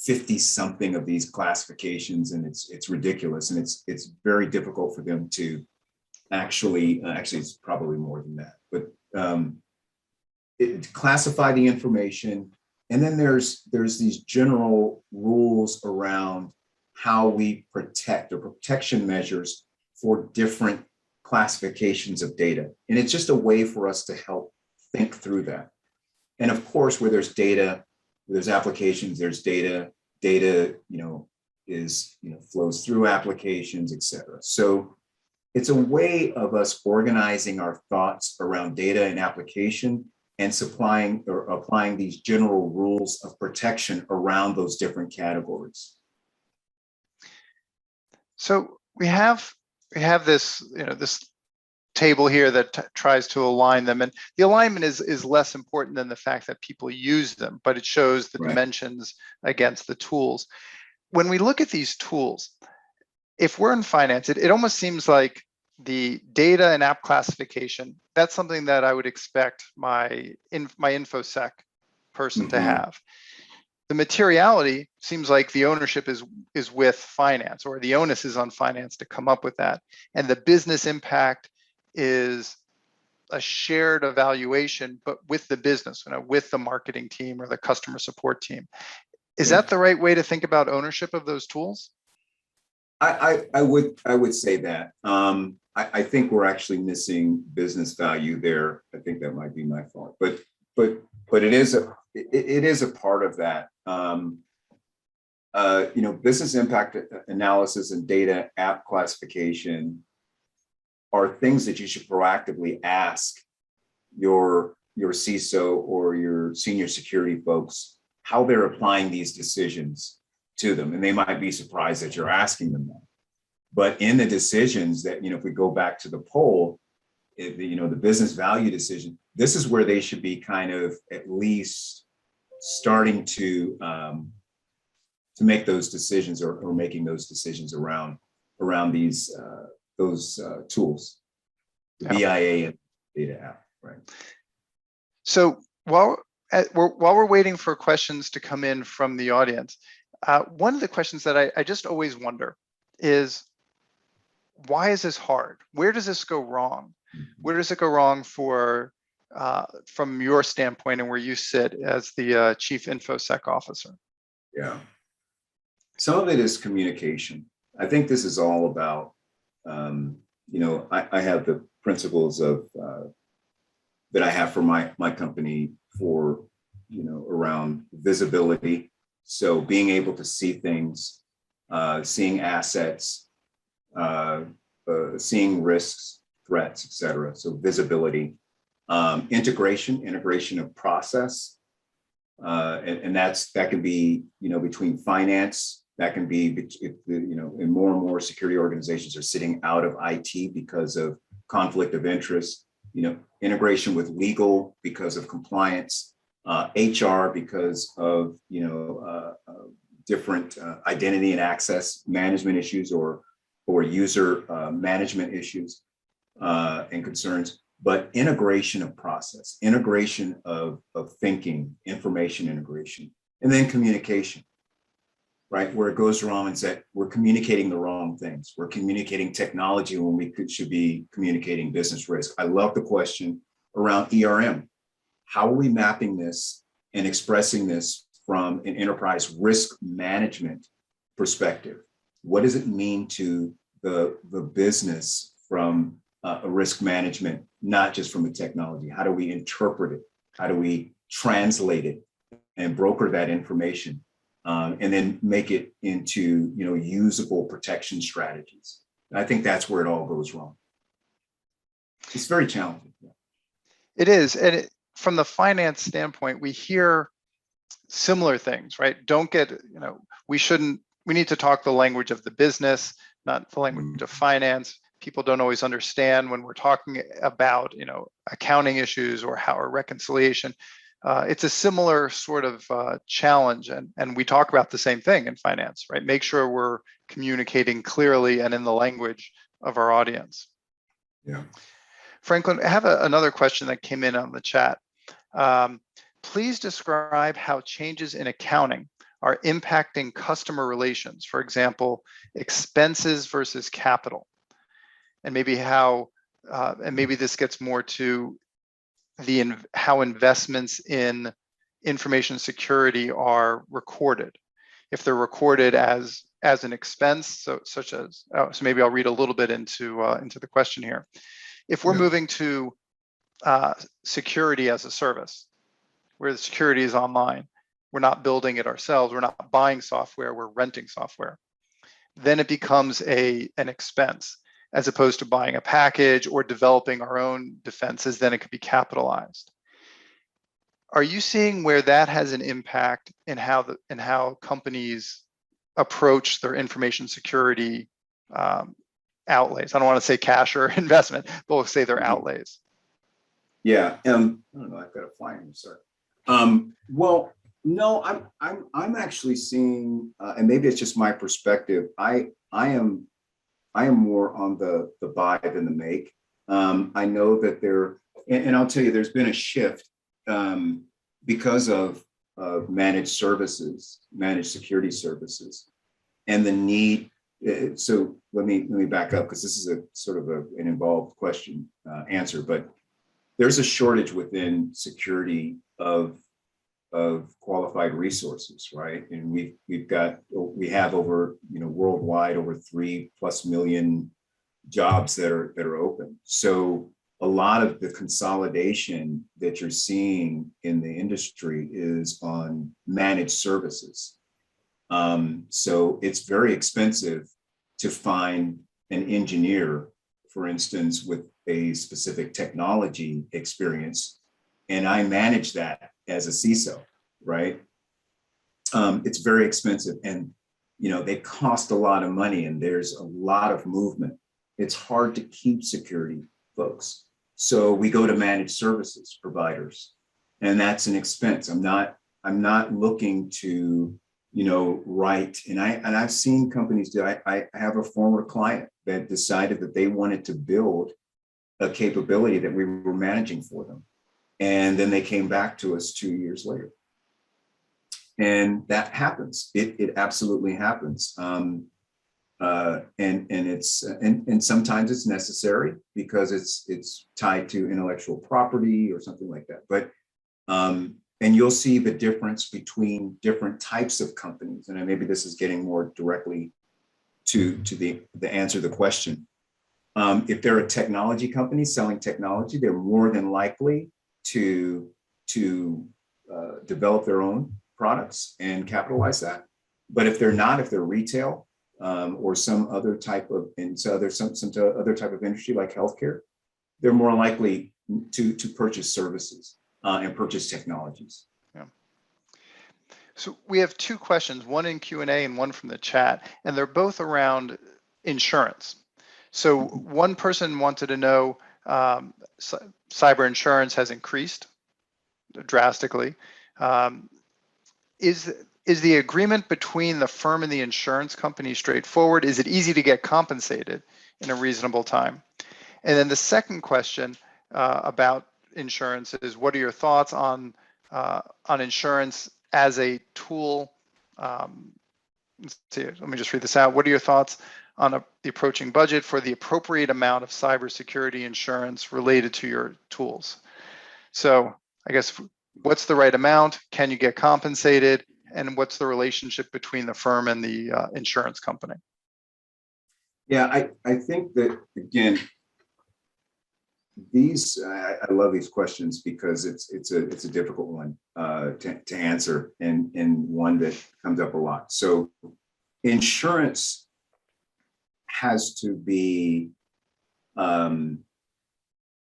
50 something of these classifications, and it's ridiculous, and it's very difficult for them to actually it's probably more than that, but classify the information. And then there's these general rules around how we protect, or protection measures for different classifications of data. And it's just a way for us to help think through that. And of course, where there's data, there's applications, there's data flows through applications, et cetera. So it's a way of us organizing our thoughts around data and application and supplying or applying these general rules of protection around those different categories. So we have this, this table here that tries to align them, and the alignment is less important than the fact that people use them, but it shows the dimensions against the tools. When we look at these tools, if we're in finance, it almost seems like the data and app classification, that's something that I would expect my InfoSec person to have. The materiality seems like the ownership is with finance, or the onus is on finance to come up with that. And the business impact is a shared evaluation, but with the business, with the marketing team or the customer support team. Is that the right way to think about ownership of those tools? I would say that. I think we're actually missing business value there. I think that might be my fault, but it is a part of that. Business impact analysis and data app classification are things that you should proactively ask your CISO or your senior security folks how they're applying these decisions to them. And they might be surprised that you're asking them that. But in the decisions that, if we go back to the poll, the business value decision, this is where they should be kind of at least starting to make those decisions or making those decisions around those tools, the BIA and data app, right? So while we're waiting for questions to come in from the audience, one of the questions that I just always wonder is, why is this hard? Where does this go wrong? Where does it go wrong from your standpoint and where you sit as the Chief InfoSec Officer? Yeah. Some of it is communication. I think this is all about, I have the principles of that I have for my company for, around visibility. So being able to see things, seeing assets, seeing risks, threats, et cetera. So visibility, integration of process. And that can be, between finance, that can be, and more security organizations are sitting out of IT because of conflict of interest, integration with legal because of compliance, HR because of, different identity and access management issues or user management issues and concerns, but integration of process, integration of thinking, information integration, and then communication, right? Where it goes wrong is that we're communicating the wrong things. We're communicating technology when we should be communicating business risk. I love the question around ERM. How are we mapping this and expressing this from an enterprise risk management perspective? What does it mean to the business from a risk management, not just from a technology? How do we interpret it? How do we translate it and broker that information and then make it into usable protection strategies? And I think that's where it all goes wrong. It's very challenging. It is, and from the finance standpoint, we hear similar things, right? Don't get, we need to talk the language of the business, not the language of finance. People don't always understand when we're talking about, accounting issues or reconciliation. It's a similar sort of challenge, and we talk about the same thing in finance, right? Make sure we're communicating clearly and in the language of our audience. Yeah. Franklin, I have another question that came in on the chat. Please describe how changes in accounting are impacting customer relations. For example, expenses versus capital, and maybe how, and maybe this gets more to how investments in information security are recorded. If they're recorded as an expense, so maybe I'll read a little bit into the question here. If we're moving to security as a service, where the security is online, we're not building it ourselves, we're not buying software, we're renting software, then it becomes an expense, as opposed to buying a package or developing our own defenses, then it could be capitalized. Are you seeing where that has an impact in how companies approach their information security outlays? I don't want to say cash or investment, but we'll say their outlays. Yeah, I don't know. I've got a flyer. Sorry. Well, no, I'm actually seeing, and maybe it's just my perspective. I am more on the buy than the make. I know that and I'll tell you, there's been a shift because of managed services, managed security services, and the need. So let me back up, because this is a sort of an involved question answer, but there's a shortage within security of qualified resources, right? And we have over, worldwide over 3+ million jobs that are open. So a lot of the consolidation that you're seeing in the industry is on managed services. So it's very expensive to find an engineer, for instance, with a specific technology experience, and I manage that as a CISO, right? It's very expensive, and they cost a lot of money, and there's a lot of movement. It's hard to keep security folks, so we go to managed services providers, and that's an expense. I'm not looking to write, and I've seen companies do. I have a former client that decided that they wanted to build a capability that we were managing for them. And then they came back to us 2 years later. And that happens. It absolutely happens. And sometimes it's necessary because it's tied to intellectual property or something like that. But and you'll see the difference between different types of companies. And maybe this is getting more directly to the answer to the question. If they're a technology company selling technology, they're more than likely to develop their own products and capitalize that. But if they're not, if they're retail or some other type of other type of industry like healthcare, they're more likely to purchase services and purchase technologies. Yeah. So we have two questions, one in Q&A and one from the chat, and they're both around insurance. So one person wanted to know, cyber insurance has increased drastically. Is is the agreement between the firm and the insurance company straightforward? Is it easy to get compensated in a reasonable time? And then the second question about insurance is, what are your thoughts on insurance as a tool? Let's see, let me just read this out. What are your thoughts on the approaching budget for the appropriate amount of cybersecurity insurance related to your tools? So I guess, what's the right amount? Can you get compensated? And what's the relationship between the firm and the insurance company? Yeah, I think that, again, I love these questions because it's a difficult one to answer, and one that comes up a lot. So insurance has to be, the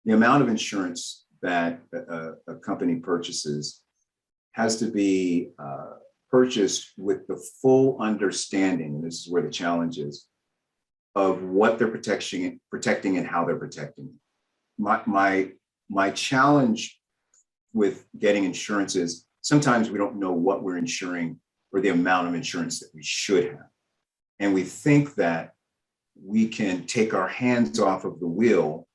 amount of insurance that a company purchases has to be purchased with the full understanding, and this is where the challenge is, of what they're protecting and how they're protecting. My challenge with getting insurance is sometimes we don't know what we're insuring or the amount of insurance that we should have. And we think that we can take our hands off of the wheel.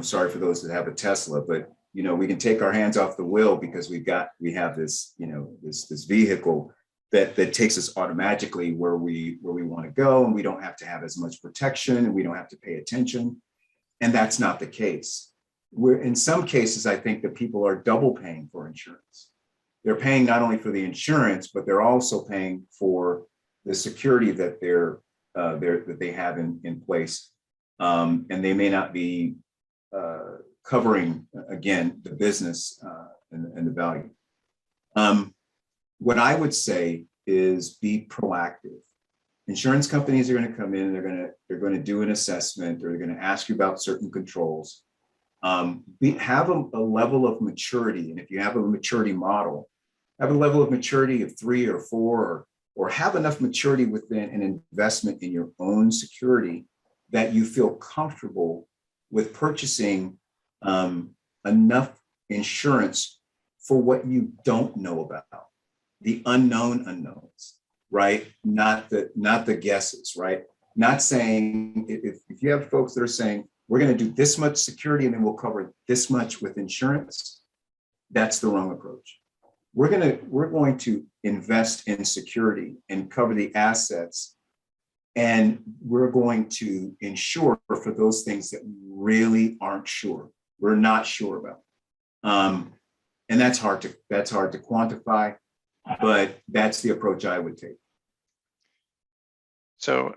Sorry for those that have a Tesla, but we can take our hands off the wheel because we have this, this vehicle that takes us automatically where we want to go, and we don't have to have as much protection, and we don't have to pay attention. And that's not the case. In some cases, I think that people are double paying for insurance. They're paying not only for the insurance, but they're also paying for the security that they have in place, and they may not be covering, again, the business and the value. What I would say is be proactive. Insurance companies are going to come in, they're going to do an assessment, or they're going to ask you about certain controls. Have a level of maturity, and if you have a maturity model, have a level of maturity of 3 or 4, or have enough maturity within an investment in your own security that you feel comfortable with purchasing enough insurance for what you don't know about, the unknown unknowns, right? Not the guesses, right? Not saying, if you have folks that are saying, we're going to do this much security and then we'll cover this much with insurance, that's the wrong approach. We're going to invest in security and cover the assets, and we're going to insure for those things that we really aren't sure. We're not sure about, and that's hard to quantify, but that's the approach I would take. So,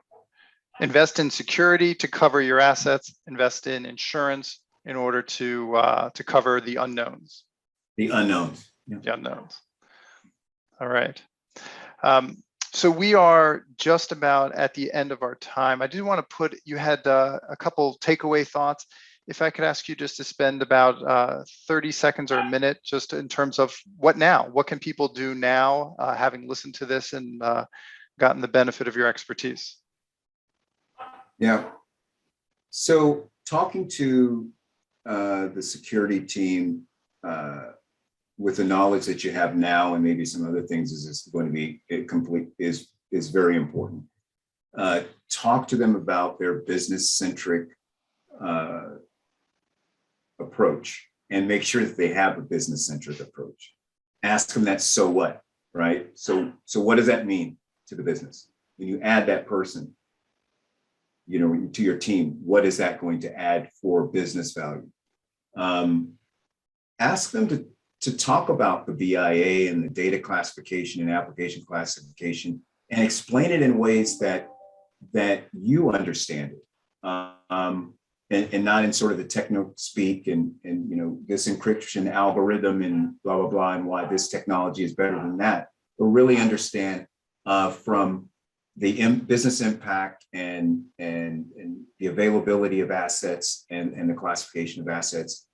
invest in security to cover your assets. Invest in insurance in order to cover the unknowns. The unknowns. Yeah. The unknowns. All right. So we are just about at the end of our time. I did want to you had a couple takeaway thoughts. If I could ask you just to spend about 30 seconds or a minute, just in terms of what now? What can people do now, having listened to this and gotten the benefit of your expertise? Yeah. So talking to the security team with the knowledge that you have now, and maybe some other things is going to be complete, is very important. Talk to them about their business-centric approach, and make sure that they have a business-centric approach. Ask them that, so what, right? So what does that mean to the business? When you add that person, to your team, what is that going to add for business value? Ask them to talk about the BIA and the data classification and application classification, and explain it in ways that you understand it. And not in sort of the techno speak and this encryption algorithm and blah, blah, blah, and why this technology is better than that, but really understand from the business impact and the availability of assets and the classification of assets,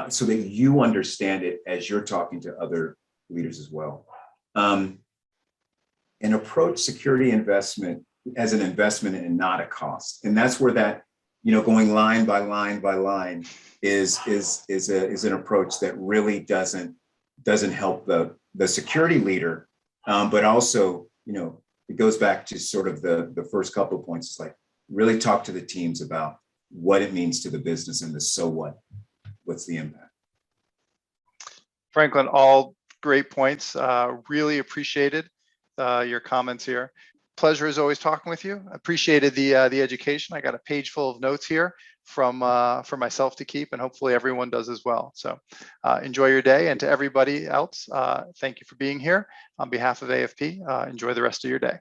so that you understand it as you're talking to other leaders as well. And approach security investment as an investment and not a cost. And that's where that, going line by line by line is an approach that really doesn't doesn't help the security leader, but also, it goes back to sort of the first couple of points. It's like really talk to the teams about what it means to the business and the so what. What's the impact? Franklin, all great points. Really appreciated your comments here. Pleasure as always talking with you. Appreciated the education. I got a page full of notes here from for myself to keep, and hopefully everyone does as well. So enjoy your day, and to everybody else, thank you for being here. On behalf of AFP, enjoy the rest of your day.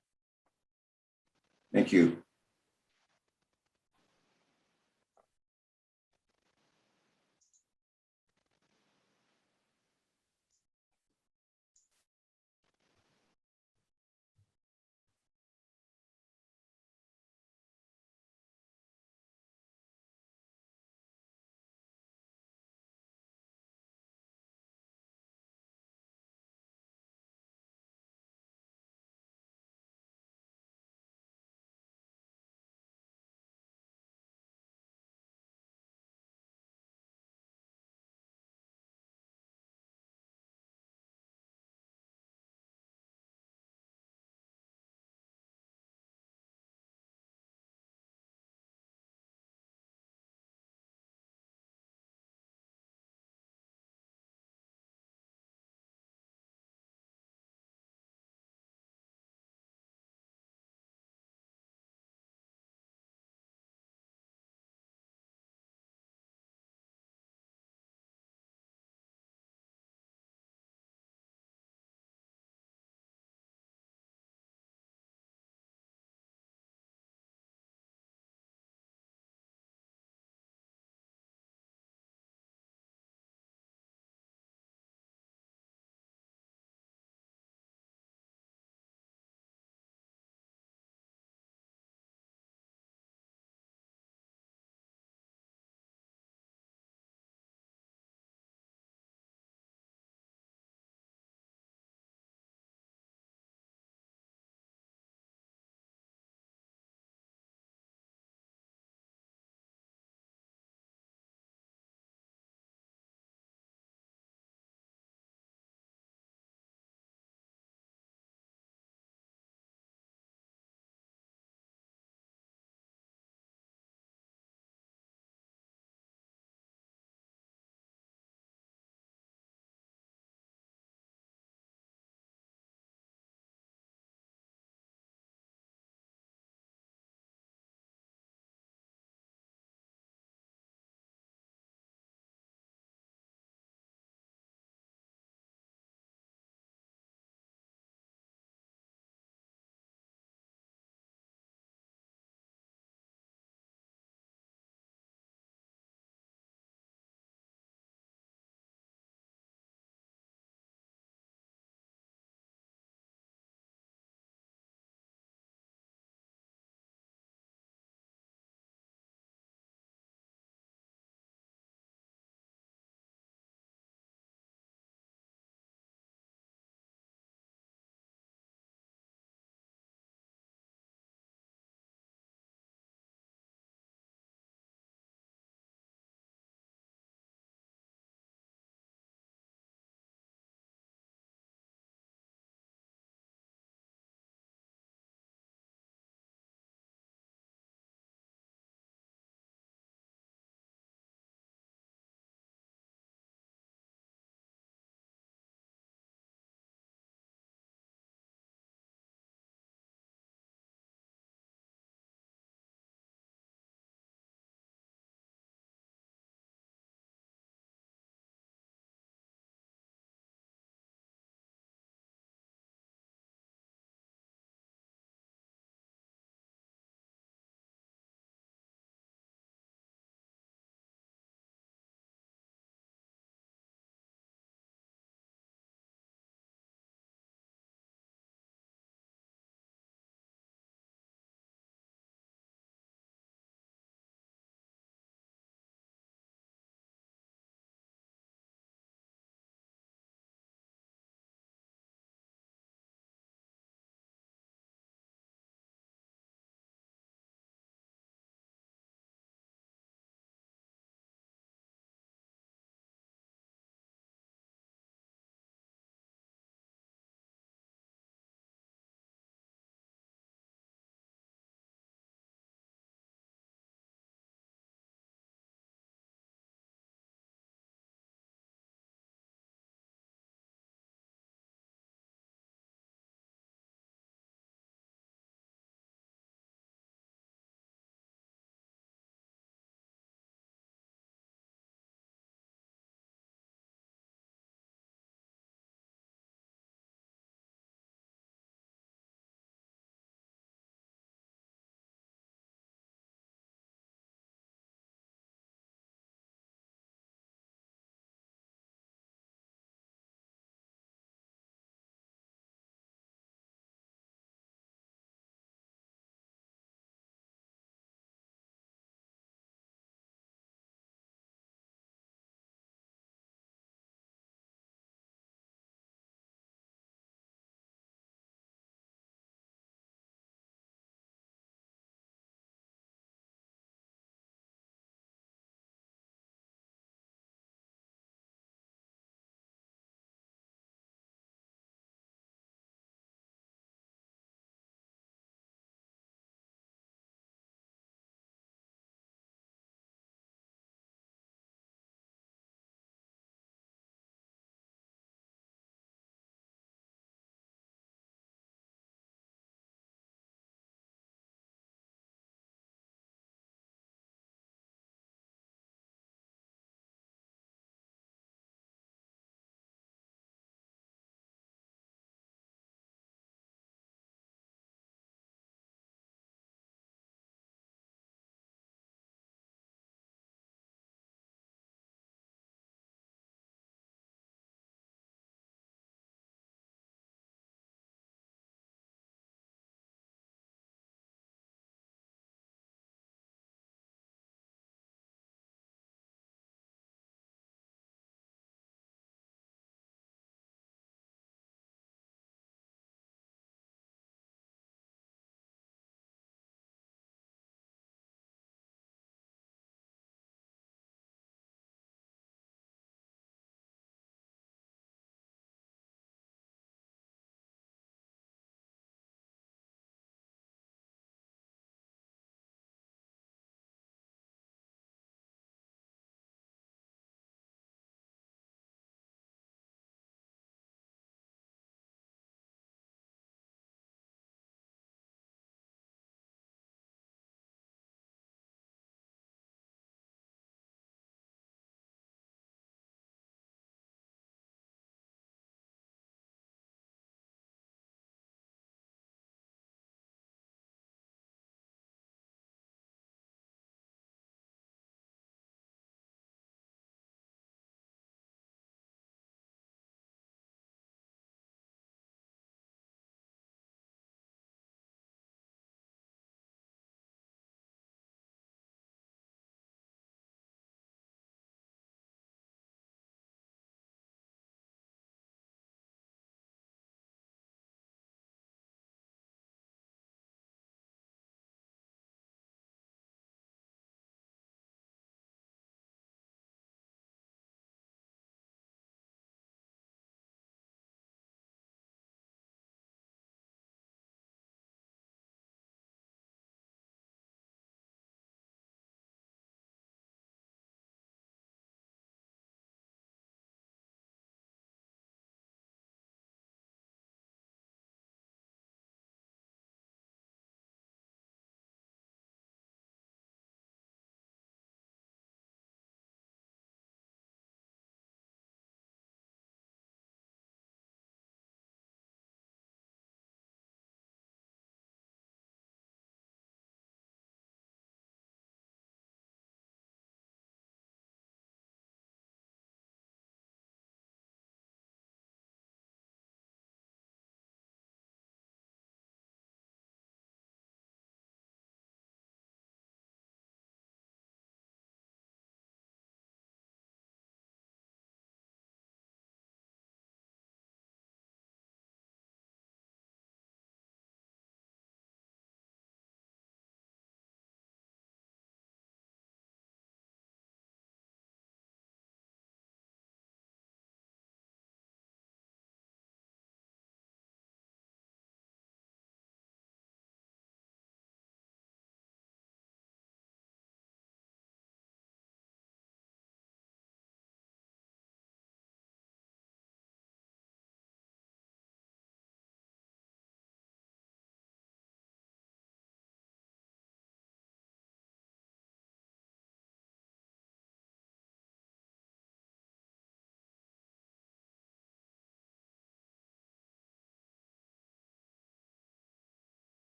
Thank you.